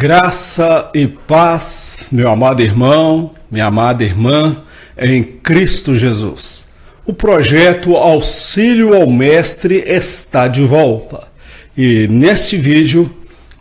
Graça e paz, meu amado irmão, minha amada irmã, em Cristo Jesus. O projeto Auxílio ao Mestre está de volta. E neste vídeo,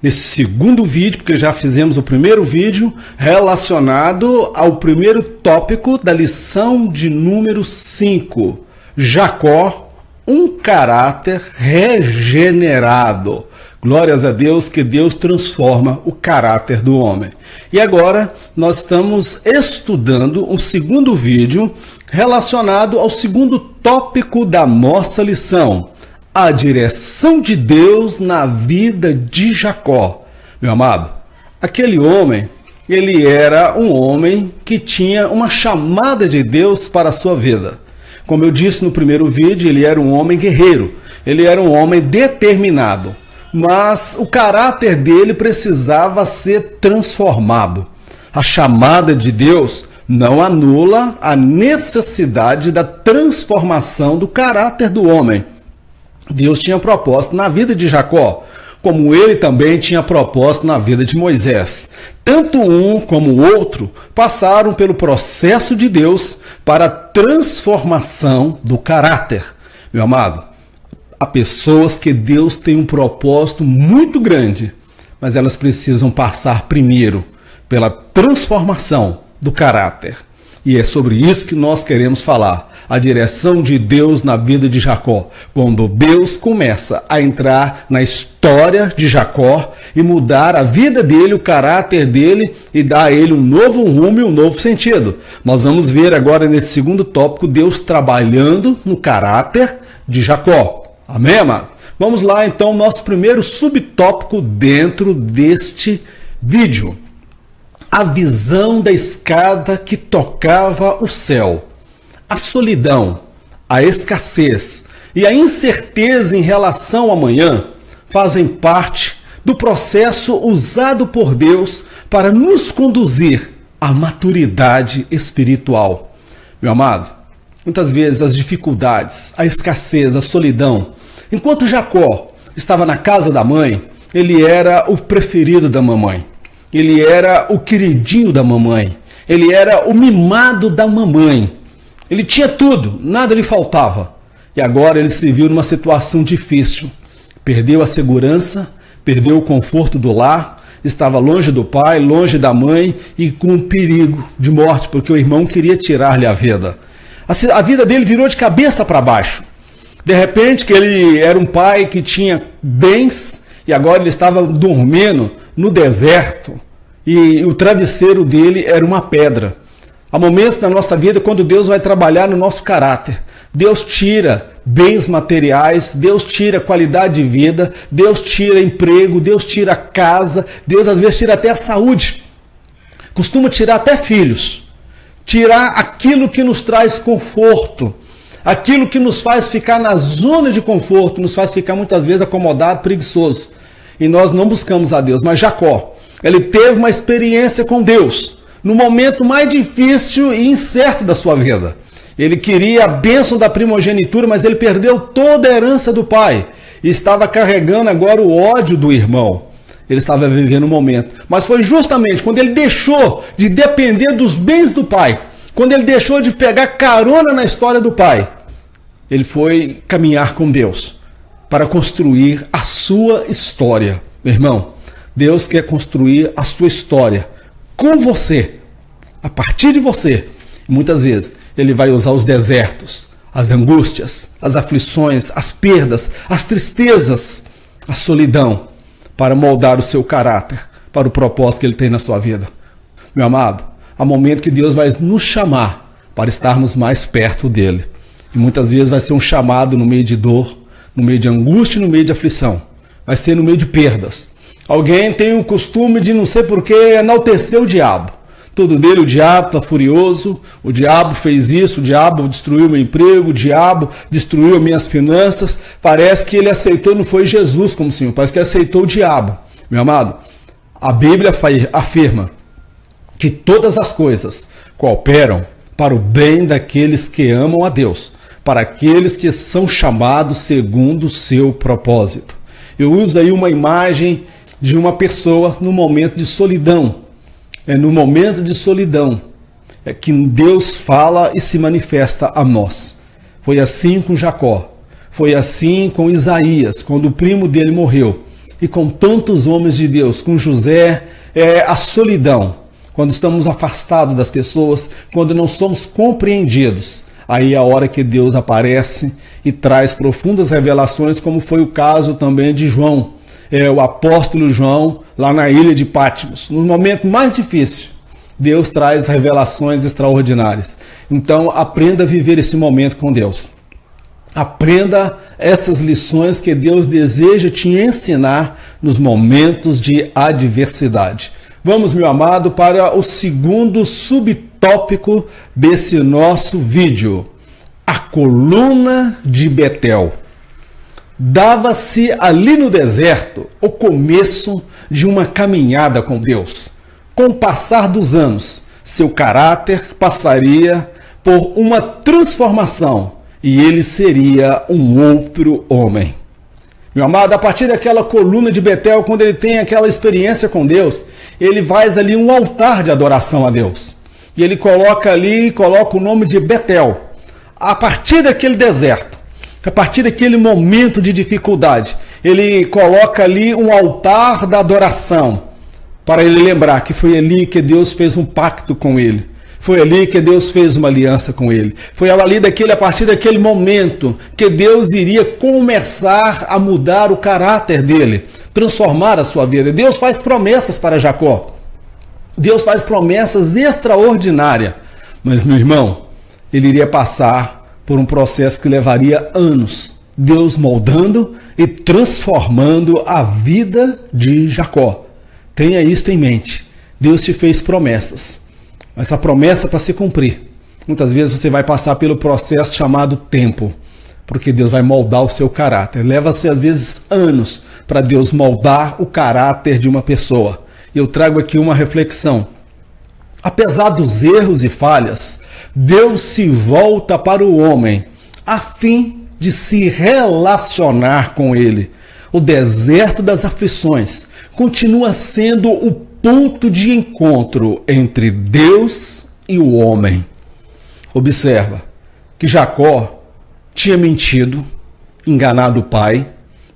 nesse segundo vídeo, porque já fizemos o primeiro vídeo, relacionado ao primeiro tópico da lição de número 5, Jacó, um caráter regenerado. Glórias a Deus, que Deus transforma o caráter do homem. E agora nós estamos estudando um segundo vídeo relacionado ao segundo tópico da nossa lição, a direção de Deus na vida de Jacó. Meu amado, aquele homem, ele era um homem que tinha uma chamada de Deus para a sua vida. Como eu disse no primeiro vídeo, ele era um homem guerreiro, ele era um homem determinado. Mas o caráter dele precisava ser transformado. A chamada de Deus não anula a necessidade da transformação do caráter do homem. Deus tinha propósito na vida de Jacó, como ele também tinha propósito na vida de Moisés. Tanto um como o outro passaram pelo processo de Deus para a transformação do caráter. Meu amado, há pessoas que Deus tem um propósito muito grande, mas elas precisam passar primeiro pela transformação do caráter. E é sobre isso que nós queremos falar. A direção de Deus na vida de Jacó. Quando Deus começa a entrar na história de Jacó e mudar a vida dele, o caráter dele e dar a ele um novo rumo e um novo sentido. Nós vamos ver agora nesse segundo tópico Deus trabalhando no caráter de Jacó. Amém, amado? Vamos lá, então, nosso primeiro subtópico dentro deste vídeo. A visão da escada que tocava o céu. A solidão, a escassez e a incerteza em relação ao amanhã fazem parte do processo usado por Deus para nos conduzir à maturidade espiritual. Meu amado, muitas vezes as dificuldades, a escassez, a solidão. Enquanto Jacó estava na casa da mãe, ele era o preferido da mamãe. Ele era o queridinho da mamãe. Ele era o mimado da mamãe. Ele tinha tudo, nada lhe faltava. E agora ele se viu numa situação difícil. Perdeu a segurança, perdeu o conforto do lar, estava longe do pai, longe da mãe e com um perigo de morte, porque o irmão queria tirar-lhe a vida. A vida dele virou de cabeça para baixo. De repente, que ele era um pai que tinha bens e agora ele estava dormindo no deserto e o travesseiro dele era uma pedra. Há momentos na nossa vida quando Deus vai trabalhar no nosso caráter. Deus tira bens materiais, Deus tira qualidade de vida, Deus tira emprego, Deus tira casa, Deus às vezes tira até a saúde. Costuma tirar até filhos. Tirar aquilo que nos traz conforto, aquilo que nos faz ficar na zona de conforto, nos faz ficar muitas vezes acomodado, preguiçoso. E nós não buscamos a Deus. Mas Jacó, ele teve uma experiência com Deus no momento mais difícil e incerto da sua vida. Ele queria a bênção da primogenitura, mas ele perdeu toda a herança do pai e estava carregando agora o ódio do irmão. Ele estava vivendo um momento. Mas foi justamente quando ele deixou de depender dos bens do pai, quando ele deixou de pegar carona na história do pai, ele foi caminhar com Deus para construir a sua história. Meu irmão, Deus quer construir a sua história com você, a partir de você. Muitas vezes ele vai usar os desertos, as angústias, as aflições, as perdas, as tristezas, a solidão, para moldar o seu caráter para o propósito que ele tem na sua vida. Meu amado, há momento que Deus vai nos chamar para estarmos mais perto dele. E muitas vezes vai ser um chamado no meio de dor, no meio de angústia e no meio de aflição. Vai ser no meio de perdas. Alguém tem o costume de, não sei porquê, enaltecer o diabo. Tudo dele, o diabo está furioso, o diabo fez isso, o diabo destruiu meu emprego, o diabo destruiu minhas finanças. Parece que ele aceitou, não foi Jesus como Senhor, parece que ele aceitou o diabo. Meu amado, a Bíblia afirma que todas as coisas cooperam para o bem daqueles que amam a Deus, para aqueles que são chamados segundo o seu propósito. Eu uso aí uma imagem de uma pessoa no momento de solidão. É no momento de solidão que Deus fala e se manifesta a nós. Foi assim com Jacó, foi assim com Isaías, quando o primo dele morreu, e com tantos homens de Deus, com José, a solidão, quando estamos afastados das pessoas, quando não somos compreendidos. Aí é a hora que Deus aparece e traz profundas revelações, como foi o caso também de João, o apóstolo João, lá na ilha de Patmos. No momento mais difícil, Deus traz revelações extraordinárias. Então, aprenda a viver esse momento com Deus. Aprenda essas lições que Deus deseja te ensinar nos momentos de adversidade. Vamos, meu amado, para o segundo subtópico desse nosso vídeo. A coluna de Betel. Dava-se ali no deserto o começo de uma caminhada com Deus. Com o passar dos anos, seu caráter passaria por uma transformação e ele seria um outro homem. Meu amado, a partir daquela coluna de Betel, quando ele tem aquela experiência com Deus, ele faz ali um altar de adoração a Deus. E ele coloca o nome de Betel. A partir daquele deserto, a partir daquele momento de dificuldade, ele coloca ali um altar da adoração, para ele lembrar que foi ali que Deus fez um pacto com ele. Foi ali que Deus fez uma aliança com ele. Foi a partir daquele momento que Deus iria começar a mudar o caráter dele, transformar a sua vida. Deus faz promessas para Jacó. Deus faz promessas extraordinárias. Mas, meu irmão, ele iria passar por um processo que levaria anos. Deus moldando e transformando a vida de Jacó. Tenha isto em mente. Deus te fez promessas, mas a promessa para se cumprir, muitas vezes você vai passar pelo processo chamado tempo, porque Deus vai moldar o seu caráter. Leva-se às vezes anos para Deus moldar o caráter de uma pessoa. E eu trago aqui uma reflexão. Apesar dos erros e falhas, Deus se volta para o homem a fim de se relacionar com ele. O deserto das aflições continua sendo o ponto de encontro entre Deus e o homem. Observa que Jacó tinha mentido, enganado o pai,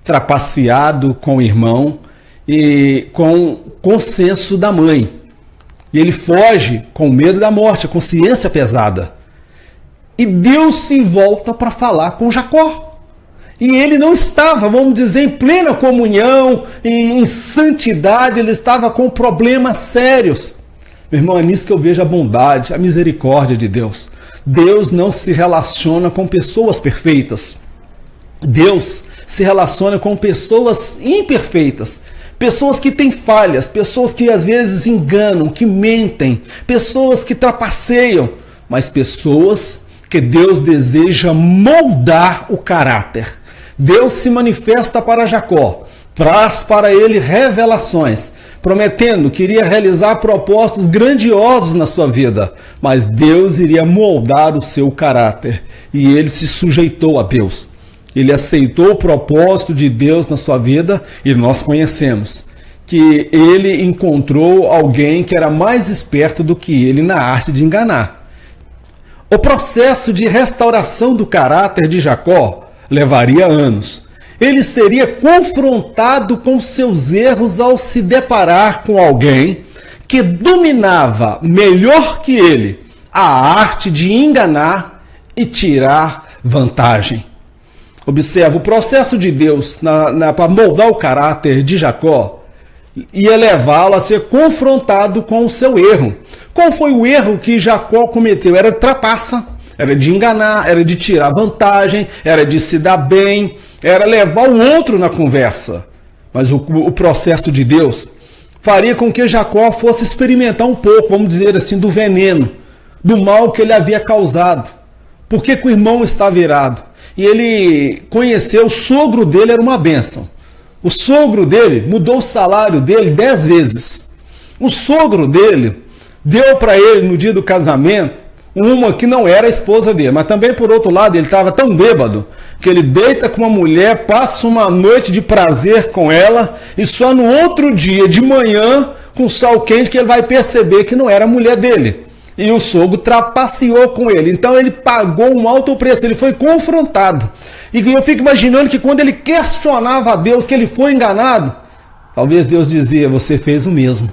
trapaceado com o irmão e com o consenso da mãe. E ele foge com medo da morte, a consciência pesada. E Deus se volta para falar com Jacó. E ele não estava, vamos dizer, em plena comunhão, em santidade, ele estava com problemas sérios. Meu irmão, é nisso que eu vejo a bondade, a misericórdia de Deus. Deus não se relaciona com pessoas perfeitas. Deus se relaciona com pessoas imperfeitas. Pessoas que têm falhas, pessoas que às vezes enganam, que mentem, pessoas que trapaceiam, mas pessoas que Deus deseja moldar o caráter. Deus se manifesta para Jacó, traz para ele revelações, prometendo que iria realizar propósitos grandiosos na sua vida, mas Deus iria moldar o seu caráter, e ele se sujeitou a Deus. Ele aceitou o propósito de Deus na sua vida, e nós conhecemos que ele encontrou alguém que era mais esperto do que ele na arte de enganar. O processo de restauração do caráter de Jacó levaria anos. Ele seria confrontado com seus erros ao se deparar com alguém que dominava melhor que ele a arte de enganar e tirar vantagem. Observa, o processo de Deus para moldar o caráter de Jacó ia levá-lo a ser confrontado com o seu erro. Qual foi o erro que Jacó cometeu? Era trapaça, era de enganar, era de tirar vantagem, era de se dar bem, era levar o outro na conversa. Mas o processo de Deus faria com que Jacó fosse experimentar um pouco, vamos dizer assim, do veneno, do mal que ele havia causado. Por que o irmão está virado? E ele conheceu, o sogro dele era uma bênção. O sogro dele mudou o salário dele 10 vezes. O sogro dele deu para ele, no dia do casamento, uma que não era a esposa dele, mas também por outro lado ele estava tão bêbado que ele deita com uma mulher, passa uma noite de prazer com ela e só no outro dia de manhã, com sol quente, que ele vai perceber que não era a mulher dele. E o sogro trapaceou com ele, então ele pagou um alto preço, ele foi confrontado. E eu fico imaginando que quando ele questionava a Deus que ele foi enganado, talvez Deus dizia: você fez o mesmo.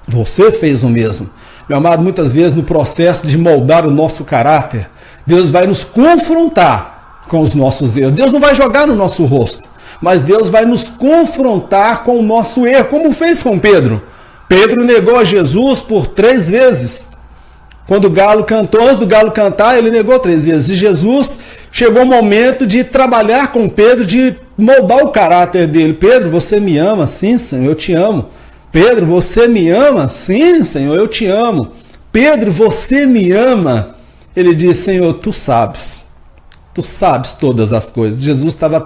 Você fez o mesmo. Meu amado, muitas vezes no processo de moldar o nosso caráter, Deus vai nos confrontar com os nossos erros. Deus não vai jogar no nosso rosto, mas Deus vai nos confrontar com o nosso erro, como fez com Pedro. Pedro negou a Jesus por 3 vezes. Quando o galo cantou, antes do galo cantar, ele negou 3 vezes. E Jesus chegou o momento de trabalhar com Pedro, de moldar o caráter dele. Pedro, você me ama? Sim, Senhor, eu te amo. Pedro, você me ama? Sim, Senhor, eu te amo. Pedro, você me ama? Ele disse: Senhor, tu sabes todas as coisas. Jesus estava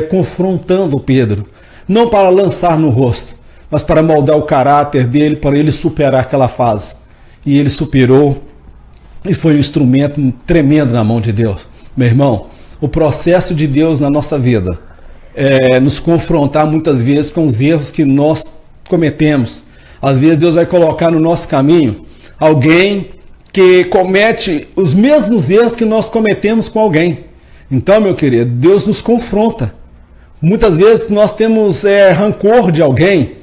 confrontando Pedro, não para lançar no rosto, mas para moldar o caráter dele, para ele superar aquela fase. E ele superou e foi um instrumento tremendo na mão de Deus. Meu irmão, o processo de Deus na nossa vida é nos confrontar muitas vezes com os erros que nós cometemos. Às vezes Deus vai colocar no nosso caminho alguém que comete os mesmos erros que nós cometemos com alguém. Então, meu querido, Deus nos confronta. Muitas vezes nós temos rancor de alguém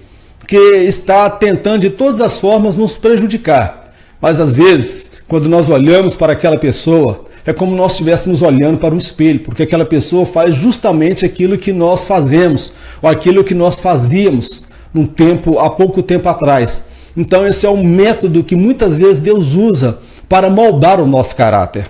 que está tentando de todas as formas nos prejudicar. Mas às vezes, quando nós olhamos para aquela pessoa, é como nós estivéssemos olhando para um espelho, porque aquela pessoa faz justamente aquilo que nós fazemos, ou aquilo que nós fazíamos há pouco tempo atrás. Então esse é um método que muitas vezes Deus usa para moldar o nosso caráter.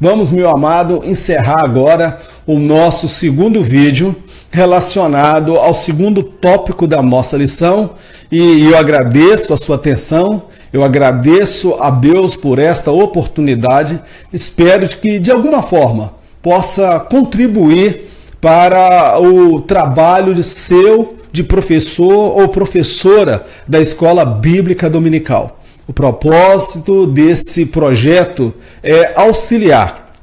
Vamos, meu amado, encerrar agora o nosso segundo vídeo relacionado ao segundo tópico da nossa lição, e eu agradeço a sua atenção, eu agradeço a Deus por esta oportunidade, espero que de alguma forma possa contribuir para o trabalho de professor ou professora da Escola Bíblica Dominical. O propósito desse projeto é auxiliar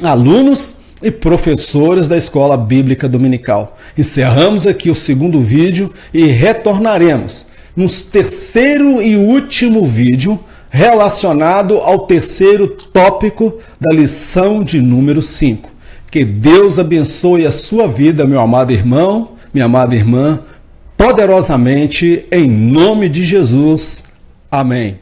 alunos e professores da Escola Bíblica Dominical. Encerramos aqui o segundo vídeo e retornaremos no terceiro e último vídeo relacionado ao terceiro tópico da lição de número 5. Que Deus abençoe a sua vida, meu amado irmão, minha amada irmã, poderosamente, em nome de Jesus. Amém.